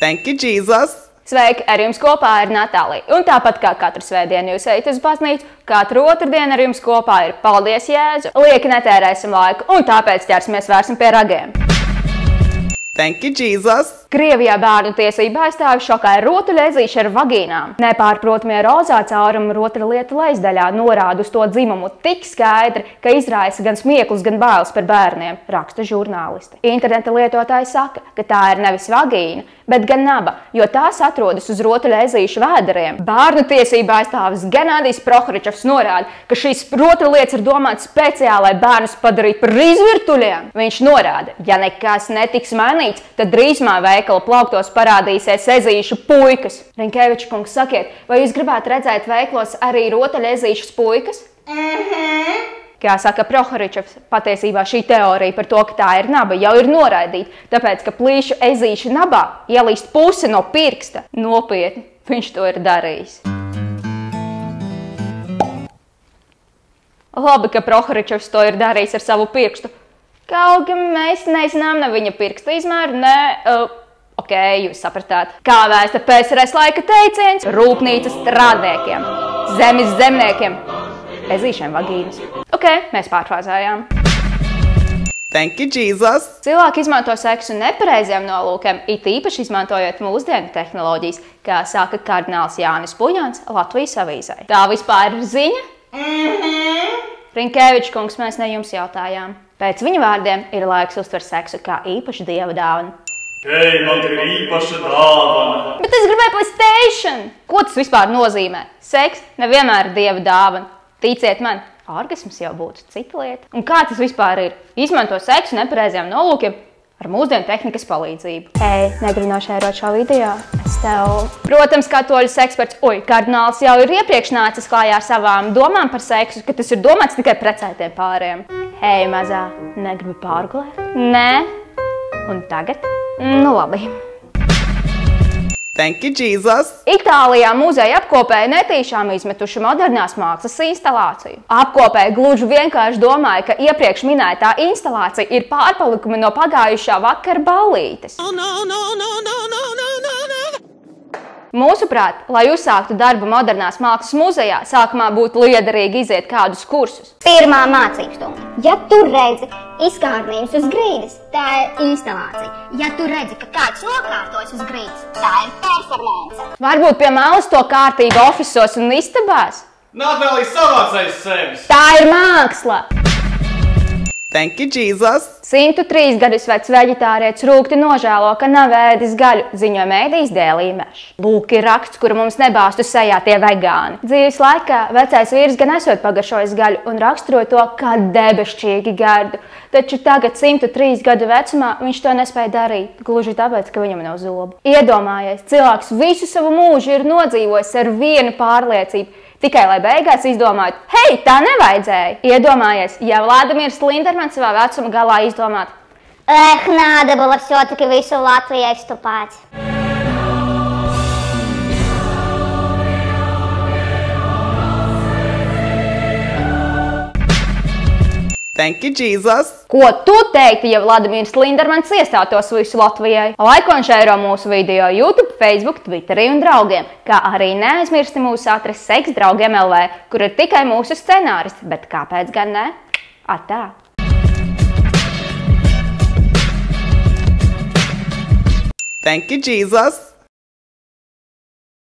Thank you, Jesus! Sveiki, ar jums kopā ir Natālija. Un tāpat kā katru svētdienu jūs ejat uz baznīcu, katru otrdienu ar jums kopā ir Paldies, Jēzu! Lieki netērēsim laiku, un tāpēc ķersimies vērsim pie ragiem. Thank you, Jesus! Krievijā bērnu tiesību aizstāvi šokāja rotaļezīši ar vagīnām. Nepārprotamie rozā cauruma rotaļlietu leizdaļā norāda uz to dzimumu tik skaidri, ka izraisa gan smieklus, gan bailes par bērniem, raksta žurnālisti. Interneta lietotāji saka, ka tā ir nevis vagīna, bet gan naba, jo tās atrodas uz rotaļezīšu vēderiem. Bērnu tiesību aizstāvis Genādijs Prohoričevs norāda, ka šīs rotaļlietas ir domātas speciāli, lai bērnus padarītu par izvirtuļiem. Viņš norāda, ja nekas netiks mainīts, tad drīzumā veikala plauktos parādīsies ezīšu puikas. Rinkeviča kungs, sakiet, vai jūs gribētu redzēt veiklos arī rotaļezīšas puikas? Kā saka Prohoričevs, patiesībā šī teorija par to, ka tā ir naba, jau ir noraidīta, tāpēc, ka plīšu ezīša nabā ielīst puse no pirksta. Nopietni, viņš to ir darījis. Labi, ka Prohoričevs to ir darījis ar savu pirkstu. Kaut gan mēs nezinām ne viņa pirksta izmēru, ok, jūs sapratāt. Kā vēsta PSRS laika teiciens, rūpnīcas strādniekiem, zemes zemniekiem, ezīšiem vagīnas. Ok, mēs pārfāzējām. Thank you, Jesus! Cilvēki izmanto seksu nepareiziem nolūkiem, it īpaši izmantojot mūsdienu tehnoloģijas, kā saka kardināls Jānis Pujāns Latvijas avīzē. Tā vispār ir ziņa? Rinkeviča kungs, mēs ne jums jautājām. Pēc viņa vārdiem ir laiks uztvert seksu kā īpašu dieva dāvanu. Hei, man ir īpaša dāvana! Bet es gribēju PlayStation! Ko tas vispār nozīmē? Seks nevienmēr ir dieva dāvana. Ticiet man, orgasms jau būtu cita lieta. Un kā tas vispār ir? Izmanto seksu nepareiziem nolūkiem ar mūsdienu tehnikas palīdzību. Hei, negribu nošērot šo video. Es tev... Protams, katoļus eksperts, kardināls jau ir iepriekš nācis klājā ar savām domām par seksu, ka tas ir domāts tikai precētiem pāriem. Hei, mazā, negribu pārgulēt? Nē. Un tagad? Nu labi. Thank you, Jesus! Itālijā muzeja apkopēji netīšām izmetuši modernās mākslas instalāciju. Apkopēji gluži vienkārši domāja, ka iepriekš minētā instalācija ir pārpalikumi no pagājušā vakara ballītes. Mūsuprāt, lai uzsāktu darbu modernās mākslas muzejā, sākumā būtu liederīgi iziet kādus kursus. Pirmā mācību stunda. Ja tu redzi izkārnījums uz grīdas, tā ir instalācija. Ja tu redzi, ka kāds nokārtojas uz grīdas, tā ir performance. Varbūt pie malas to kārtību ofisos un istabās? Natālija savācais sevis! Tā ir māksla! Thank you, Jesus! 103 gadus vecs veģetārietis rūgti nožēlo, ka nav ēdis gaļu, ziņo mēdījis Daily Mesh. Lūk, ir raksts, kuru mums nebāstu sejā tie vegāni. Dzīves laikā vecais vīrs gan esot pagaršojis gaļu un raksturoja to kā debešķīgi gardu, taču tagad 103 gadu vecumā viņš to nespēja darīt, gluži tāpēc, ka viņam nav zobu. Iedomājies, cilvēks visu savu mūžu ir nodzīvojis ar vienu pārliecību, tikai lai beigās izdomātu, hei, tā nevajadzēja. Iedomājies, ja Vladimirs Lindermans savā vecuma galā izdomātu. Надо было все-таки visu Latvijai vstupāt. Thank you, Jesus! Ko tu teiktu, ja Vladimirs Lindermans iestātos visu Latvijai? Laiko un šēro mūsu video YouTube, Facebook, Twitterī un draugiem, kā arī neaizmirsti mūsu adresi seksdraugiem LV, kur ir tikai mūsu scenāristi, bet kāpēc gan ne? Atā! Thank you, Jesus!